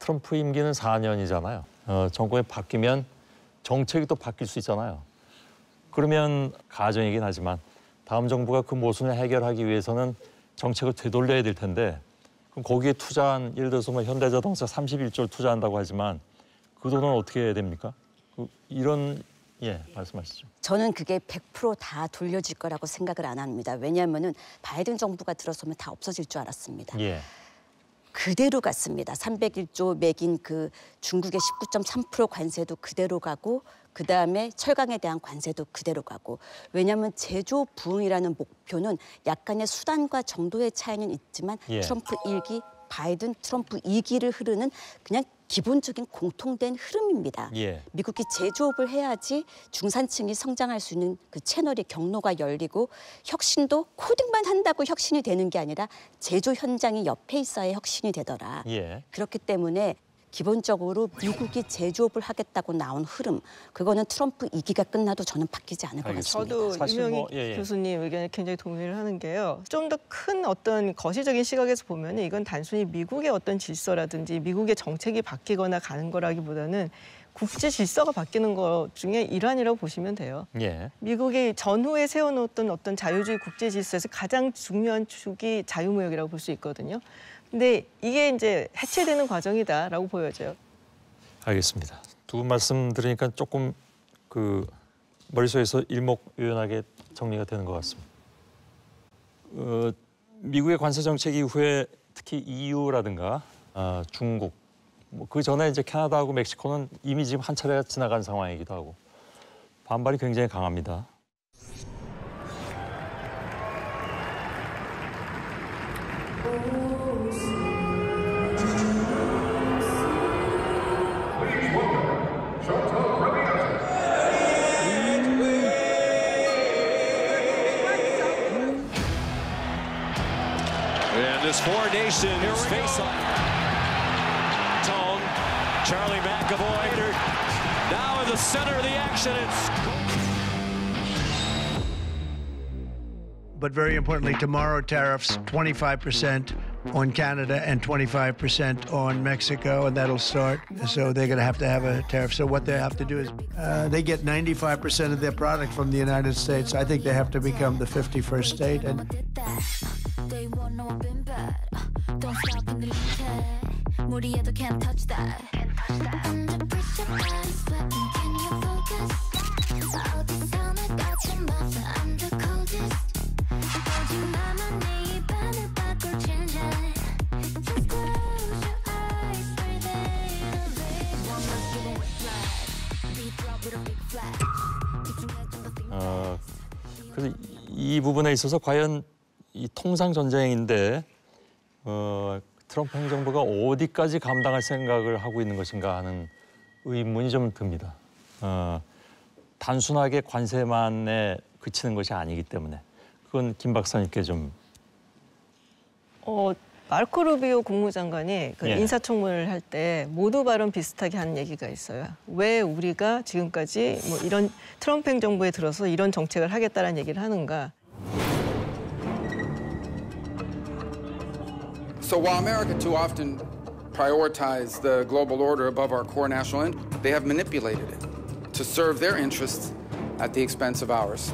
트럼프 임기는 4년이잖아요. 정권이 바뀌면 정책이 또 바뀔 수 있잖아요. 그러면 가정이긴 하지만 다음 정부가 그 모순을 해결하기 위해서는 정책을 되돌려야 될 텐데 그럼 거기에 투자한 예를 들어서 뭐 현대자동차 31조를 투자한다고 하지만 그 돈은 어떻게 해야 됩니까? 말씀하시죠. 저는 그게 100% 다 돌려질 거라고 생각을 안 합니다. 왜냐하면은 바이든 정부가 들어서면 다 없어질 줄 알았습니다. 예. 그대로 갔습니다. 301조 매긴 그 중국의 19.3% 관세도 그대로 가고 그다음에 철강에 대한 관세도 그대로 가고 왜냐하면 제조 부흥이라는 목표는 약간의 수단과 정도의 차이는 있지만 트럼프 1기, 바이든, 트럼프 2기를 흐르는 그냥 기본적인 공통된 흐름입니다. 미국이 제조업을 해야지 중산층이 성장할 수 있는 그 채널의 경로가 열리고 혁신도 코딩만 한다고 혁신이 되는 게 아니라 제조 현장이 옆에 있어야 혁신이 되더라. 그렇기 때문에 기본적으로 미국이 제조업을 하겠다고 나온 흐름, 그거는 트럼프 2기가 끝나도 저는 바뀌지 않을 것 같습니다. 저도 유명희 교수님 의견에 굉장히 동의를 하는 게요. 좀 더 큰 어떤 거시적인 시각에서 보면 이건 단순히 미국의 어떤 질서라든지 미국의 정책이 바뀌거나 가는 거라기보다는 국제 질서가 바뀌는 것 중에 일환이라고 보시면 돼요. 미국이 전후에 세워놓았던 어떤 자유주의 국제 질서에서 가장 중요한 축이 자유무역이라고 볼 수 있거든요. 근데 이게 이제 해체되는 과정이다라고 보여져요. 알겠습니다. 두 분 말씀 들으니까 조금 그 머릿속에서 일목요연하게 정리가 되는 것 같습니다. 미국의 관세 정책 이후에 특히 EU라든가 중국, 뭐 그 전에 이제 캐나다하고 멕시코는 이미 지금 한 차례가 지나간 상황이기도 하고 반발이 굉장히 강합니다. This four nations face-off. Tone, Charlie McAvoy, now in the center of the action. But very importantly, tomorrow tariffs 25% on Canada and 25% on Mexico, and that'll start. So they're going to have a tariff. So what they have to do is they get 95% of their product from the United States. I think they have to become the 51st state. And They won't know I've been bad. Don't stop in the lead. 무리해도 can't touch that. Under pressure, body sweating. Can you focus? 어디 손을 꽂힌 맘. I'm the coldest. 보지 마만 네 입안을 바꿀 change it. Just close your eyes, breathe in a bit. One look, get it flat. Deep drop with a big flat. 집중해 좀 더 think. 그래서 이 부분에 있어서 과연 이 통상 전쟁인데 트럼프 행정부가 어디까지 감당할 생각을 하고 있는 것인가 하는 의문이 좀 듭니다. 단순하게 관세만에 그치는 것이 아니기 때문에 그건 김 박사님께 좀. 마르코 루비오 국무장관이 그 인사청문회를 할 때 모두 발언 비슷하게 하는 얘기가 있어요. 왜 우리가 지금까지 뭐 이런 트럼프 행정부에 들어서 이런 정책을 하겠다는 얘기를 하는가. So while America too often prioritizes the global order above our core national interest, they have manipulated it to serve their interests at the expense of ours.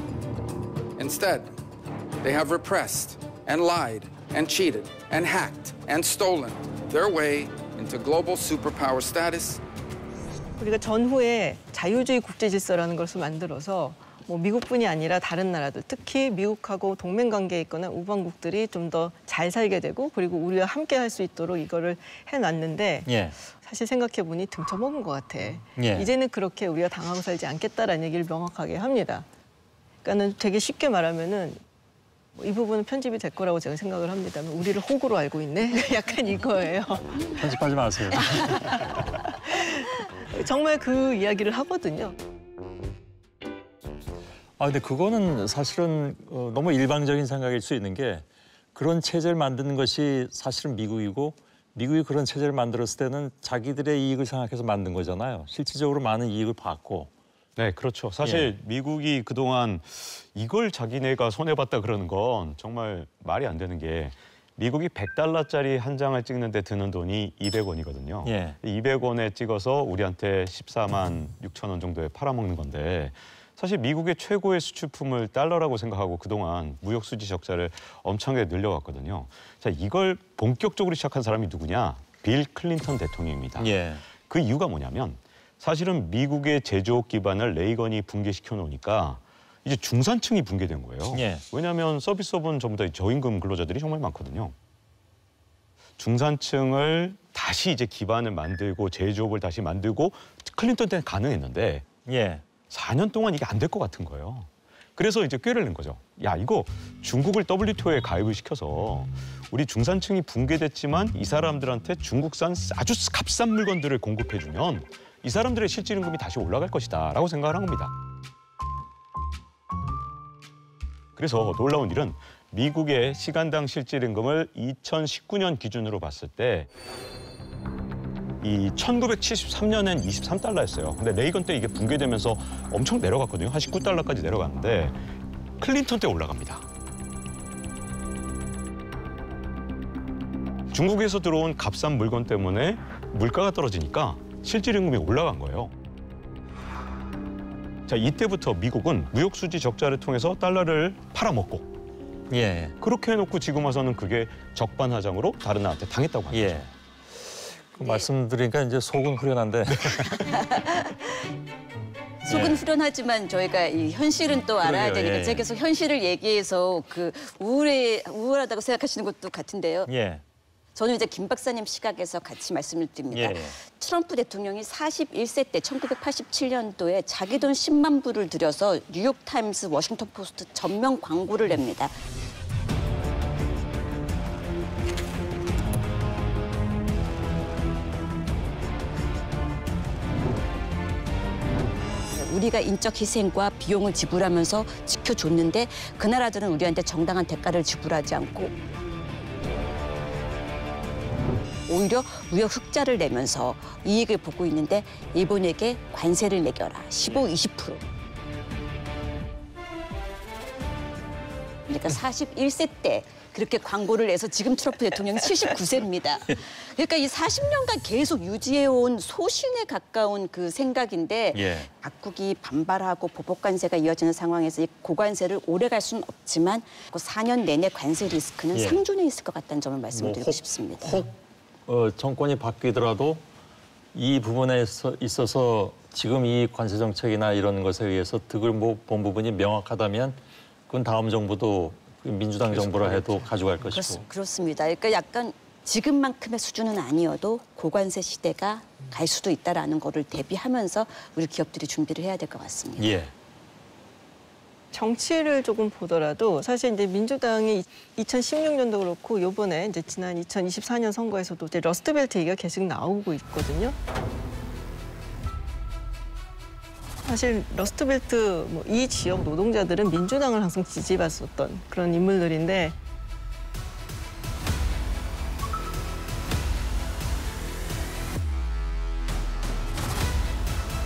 Instead, they have repressed and lied and cheated and hacked and stolen their way into global superpower status. 우리가 전후에 자유주의 국제 질서라는 것을 만들어서 뭐 미국뿐이 아니라 다른 나라들, 특히 미국하고 동맹 관계에 있거나 우방국들이 좀 더 잘 살게 되고 그리고 우리와 함께 할 수 있도록 이거를 해놨는데 사실 생각해 보니 등쳐먹은 것 같아. 이제는 그렇게 우리가 당하고 살지 않겠다라는 얘기를 명확하게 합니다. 그러니까는 되게 쉽게 말하면은 이 부분은 편집이 될 거라고 제가 생각을 합니다만 우리를 호구로 알고 있네? 약간 이거예요. 편집하지 마세요. 정말 그 이야기를 하거든요. 근데 그거는 사실은 너무 일방적인 생각일 수 있는 게 그런 체제를 만드는 것이 사실은 미국이고 미국이 그런 체제를 만들었을 때는 자기들의 이익을 생각해서 만든 거잖아요. 실질적으로 많은 이익을 받고. 네, 그렇죠. 사실 미국이 그동안 이걸 자기네가 손해봤다 그러는 건 정말 말이 안 되는 게 미국이 100달러짜리 한 장을 찍는데 드는 돈이 200원이거든요. 예. 200원에 찍어서 우리한테 14만 6천 원 정도에 팔아먹는 건데 사실 미국의 최고의 수출품을 달러라고 생각하고 그동안 무역 수지 적자를 엄청나게 늘려왔거든요. 자, 이걸 본격적으로 시작한 사람이 누구냐? 빌 클린턴 대통령입니다. 예. 그 이유가 뭐냐면 사실은 미국의 제조업 기반을 레이건이 붕괴시켜 놓으니까 이제 중산층이 붕괴된 거예요. 예. 왜냐하면 서비스업은 전부 다 저임금 근로자들이 정말 많거든요. 중산층을 다시 이제 기반을 만들고 제조업을 다시 만들고 클린턴 때는 가능했는데 예. 4년 동안 이게 안 될 것 같은 거예요. 그래서 이제 꾀를 낸 거죠. 야, 이거 중국을 WTO에 가입을 시켜서 우리 중산층이 붕괴됐지만 이 사람들한테 중국산 아주 값싼 물건들을 공급해주면 이 사람들의 실질 임금이 다시 올라갈 것이다 라고 생각을 한 겁니다. 그래서 놀라운 일은 미국의 시간당 실질 임금을 2019년 기준으로 봤을 때 이 1973년엔 23달러였어요. 근데 레이건 때 이게 붕괴되면서 엄청 내려갔거든요. 한 19달러까지 내려갔는데 클린턴 때 올라갑니다. 중국에서 들어온 값싼 물건 때문에 물가가 떨어지니까 실질 임금이 올라간 거예요. 자, 이때부터 미국은 무역 수지 적자를 통해서 달러를 팔아먹고 예. 그렇게 해놓고 지금 와서는 그게 적반하장으로 다른 나라한테 당했다고 합니다. 예. 그 말씀드리니까 이제 속은 후련한데. 속은 후련하지만 저희가 이 현실은 또 알아야 그러게요, 되니까 예. 제가 계속 현실을 얘기해서 그 우울하다고 생각하시는 것도 같은데요. 예. 저는 이제 김 박사님 시각에서 같이 말씀을 드립니다. 예. 트럼프 대통령이 41세 때 1987년도에 자기 돈 10만 불을 들여서 뉴욕타임스, 워싱턴 포스트 전면 광고를 냅니다. 우리가 인적 희생과 비용을 지불하면서 지켜줬는데 그 나라들은 우리한테 정당한 대가를 지불하지 않고 오히려 무역 흑자를 내면서 이익을 보고 있는데 일본에게 관세를 매겨라. 15, 20%. 그러니까 41세 때 그렇게 광고를 내서 지금 트럼프 대통령이 79세입니다. 그러니까 이 40년간 계속 유지해온 소신에 가까운 그 생각인데 예. 각국이 반발하고 보복 관세가 이어지는 상황에서 이 고관세를 오래 갈 수는 없지만 그 4년 내내 관세 리스크는 예. 상존해 있을 것 같다는 점을 말씀드리고 혹- 싶습니다. 혹 정권이 바뀌더라도 이 부분에 있어서 지금 이 관세 정책이나 이런 것에 의해서 득을 본 부분이 명확하다면 그건 다음 정부도 민주당 정부라 해도 가져갈 것이고. 그렇습니다. 그러니까 약간 지금만큼의 수준은 아니어도 고관세 시대가 갈 수도 있다라는 거를 대비하면서 우리 기업들이 준비를 해야 될 것 같습니다. 예. 정치를 조금 보더라도 사실 이제 민주당이 2016년도 그렇고 요번에 이제 지난 2024년 선거에서도 이제 러스트벨트 얘기가 계속 나오고 있거든요. 사실 러스트벨트 이 지역 노동자들은 민주당을 항상 지지받았었던 그런 인물들인데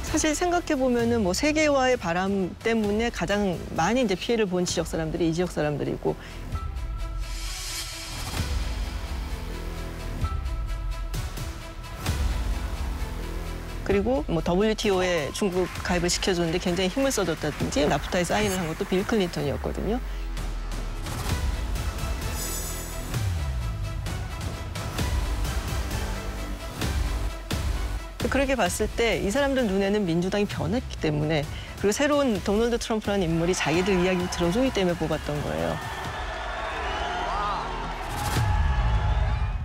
사실 생각해 보면은 뭐 세계화의 바람 때문에 가장 많이 이제 피해를 본 지역 사람들이 이 지역 사람들이고 그리고 뭐 WTO에 중국 가입을 시켜줬는데 굉장히 힘을 써줬다든지 나프타에 사인을 한 것도 빌 클린턴이었거든요. 그렇게 봤을 때 이 사람들 눈에는 민주당이 변했기 때문에 그리고 새로운 도널드 트럼프라는 인물이 자기들 이야기를 들어주기 때문에 뽑았던 거예요.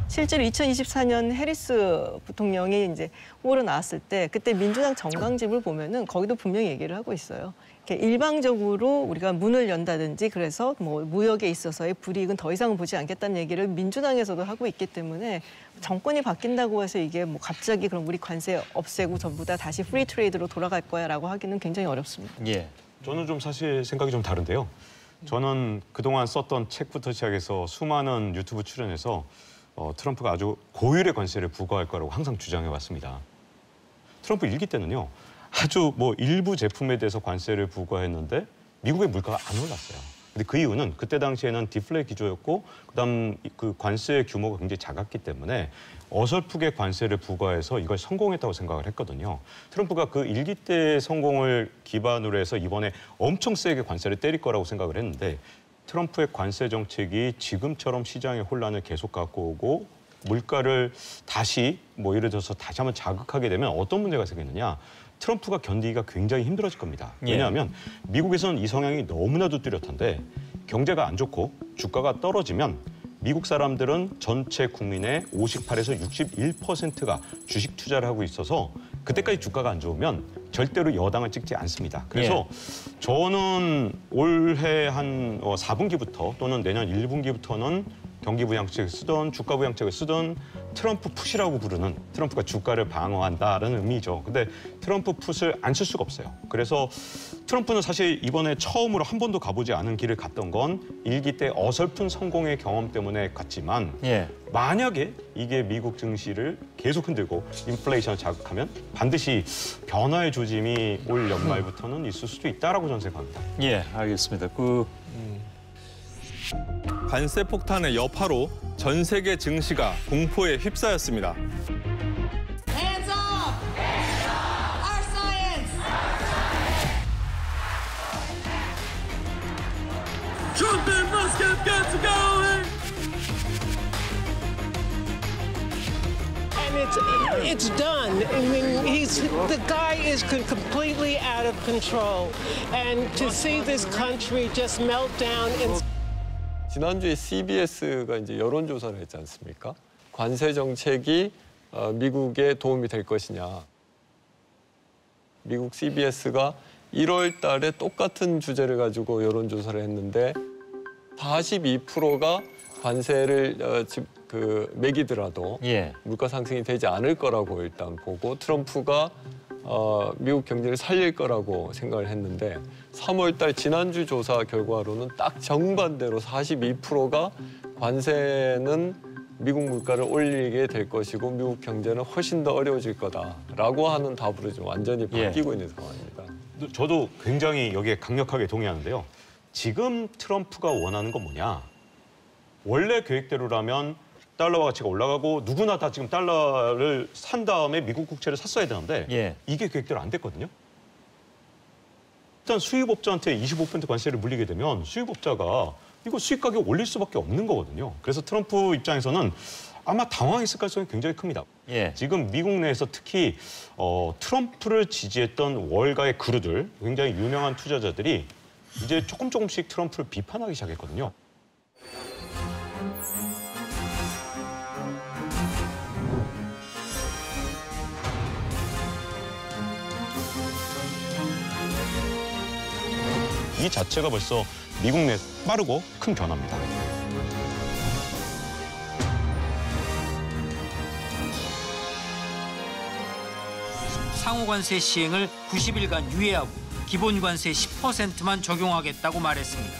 실제로 2024년 해리스 부통령이 이제 후보로 나왔을 때 그때 민주당 정강집을 보면은 거기도 분명히 얘기를 하고 있어요. 이렇게 일방적으로 우리가 문을 연다든지 그래서 뭐 무역에 있어서의 불이익은 더 이상은 보지 않겠다는 얘기를 민주당에서도 하고 있기 때문에 정권이 바뀐다고 해서 이게 뭐 갑자기 그럼 우리 관세 없애고 전부 다 다시 프리 트레이드로 돌아갈 거야라고 하기는 굉장히 어렵습니다. 예. 저는 좀 사실 생각이 좀 다른데요. 저는 그동안 썼던 책부터 시작해서 수많은 유튜브 출연해서 트럼프가 아주 고율의 관세를 부과할 거라고 항상 주장해 왔습니다. 트럼프 일기 때는요. 아주 뭐 일부 제품에 대해서 관세를 부과했는데 미국의 물가가 안 올랐어요. 근데 그 이유는 그때 당시에는 디플레 기조였고 그다음 그 관세 규모가 굉장히 작았기 때문에 어설프게 관세를 부과해서 이걸 성공했다고 생각을 했거든요. 트럼프가 그 일기 때 성공을 기반으로 해서 이번에 엄청 세게 관세를 때릴 거라고 생각을 했는데 트럼프의 관세 정책이 지금처럼 시장의 혼란을 계속 갖고 오고 물가를 다시 뭐 예를 들어서 다시 한번 자극하게 되면 어떤 문제가 생기느냐. 트럼프가 견디기가 굉장히 힘들어질 겁니다. 왜냐하면 미국에서는 이 성향이 너무나도 뚜렷한데 경제가 안 좋고 주가가 떨어지면 미국 사람들은 전체 국민의 58에서 61%가 주식 투자를 하고 있어서 그때까지 주가가 안 좋으면 절대로 여당을 찍지 않습니다. 그래서 저는 올해 한 4분기부터 또는 내년 1분기부터는 경기 부양책을 쓰던 주가 부양책을 쓰던 트럼프 풋이라고 부르는 트럼프가 주가를 방어한다라는 의미죠. 근데 트럼프 풋을 안 쓸 수가 없어요. 그래서 트럼프는 사실 이번에 처음으로 한 번도 가보지 않은 길을 갔던 건 일기 때 어설픈 성공의 경험 때문에 갔지만 만약에 이게 미국 증시를 계속 흔들고 인플레이션을 자극하면 반드시 변화의 조짐이 올 연말부터는 있을 수도 있다라고 저는 생각합니다. 예, 알겠습니다. 관세 폭탄의 여파로 전 세계 증시가 공포에 휩싸였습니다. Hands off! Our science! Trump and Musk have got to go! And it's done. I mean, the guy is completely out of control. And to see this country just melt down and 지난주에 CBS가 이제 여론조사를 했지 않습니까? 관세 정책이 미국에 도움이 될 것이냐. 미국 CBS가 1월 달에 똑같은 주제를 가지고 여론조사를 했는데 42%가 관세를 매기더라도 물가 상승이 되지 않을 거라고 일단 보고 트럼프가 미국 경제를 살릴 거라고 생각을 했는데 3월 달 지난주 조사 결과로는 딱 정반대로 42%가 관세는 미국 물가를 올리게 될 것이고 미국 경제는 훨씬 더 어려워질 거다라고 하는 답으로 좀 완전히 바뀌고 있는 상황입니다. 저도 굉장히 여기에 강력하게 동의하는데요. 지금 트럼프가 원하는 건 뭐냐? 원래 계획대로라면 달러와 가치가 올라가고 누구나 다 지금 달러를 산 다음에 미국 국채를 샀어야 되는데 이게 계획대로 안 됐거든요. 일단 수입업자한테 25% 관세를 물리게 되면 수입업자가 이거 수입 가격 올릴 수밖에 없는 거거든요. 그래서 트럼프 입장에서는 아마 당황했을 가능성이 굉장히 큽니다. 지금 미국 내에서 특히 트럼프를 지지했던 월가의 그루들, 굉장히 유명한 투자자들이 이제 조금씩 트럼프를 비판하기 시작했거든요. 이 자체가 벌써 미국 내 빠르고 큰 변화입니다. 상호관세 시행을 90일간 유예하고 기본관세 10%만 적용하겠다고 말했습니다.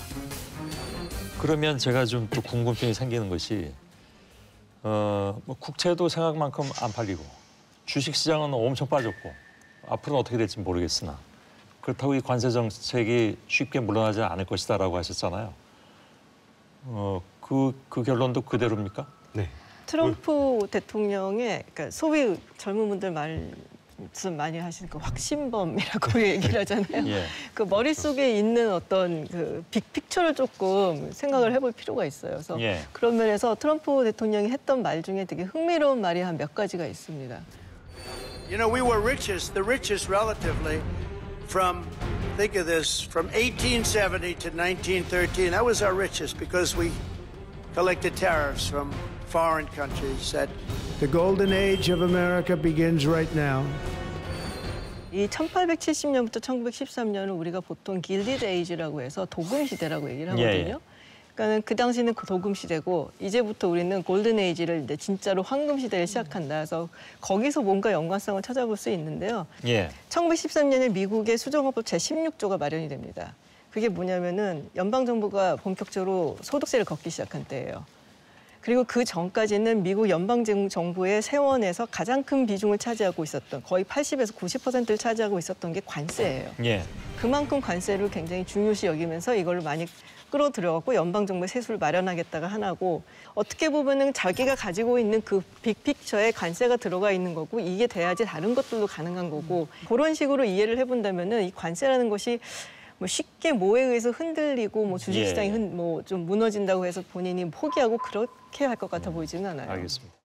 그러면 제가 좀 또 궁금증이 생기는 것이 뭐 국채도 생각만큼 안 팔리고 주식시장은 엄청 빠졌고 앞으로는 어떻게 될지 모르겠으나 그렇다고 이 관세 정책이 쉽게 물러나지 않을 것이다라고 하셨잖아요. 그 결론도 그대로입니까? 네. 트럼프 대통령의 그러니까 소위 젊은 분들 말씀 많이 하시는 그 확신범이라고 얘기를 하잖아요. 그 머릿속에 있는 어떤 그 빅픽처를 조금 생각을 해볼 필요가 있어요. 그래서 그런 면에서 트럼프 대통령이 했던 말 중에 되게 흥미로운 말이 한 몇 가지가 있습니다. You know, we were the richest relatively. Think of this, from 1870 to 1913, that was our richest because we collected tariffs from foreign countries. The golden age of America begins right now. 이 1870년부터 1913년은 우리가 보통 길리드 에이지라고 해서 도금 시대라고 얘기를 하거든요. 그러니까는 그 당시는 그 도금 시대고 이제부터 우리는 골든 에이지를 이제 진짜로 황금 시대를 시작한다. 그래서 거기서 뭔가 연관성을 찾아볼 수 있는데요. 1913년에 미국의 수정헌법 제16조가 마련이 됩니다. 그게 뭐냐면은 연방 정부가 본격적으로 소득세를 걷기 시작한 때예요. 그리고 그 전까지는 미국 연방 정부의 세원에서 가장 큰 비중을 차지하고 있었던 거의 80에서 90%를 차지하고 있었던 게 관세예요. 그만큼 관세를 굉장히 중요시 여기면서 이걸 많이 끌어들여갖고 연방정부의 세수를 마련하겠다가 하나고 어떻게 보면은 자기가 가지고 있는 그 빅픽처에 관세가 들어가 있는 거고 이게 돼야지 다른 것들도 가능한 거고 그런 식으로 이해를 해본다면은 이 관세라는 것이 뭐 쉽게 뭐에 의해서 흔들리고 뭐 주식시장이 뭐 좀 무너진다고 해서 본인이 포기하고 그렇게 할 것 같아 보이지는 않아요. 알겠습니다.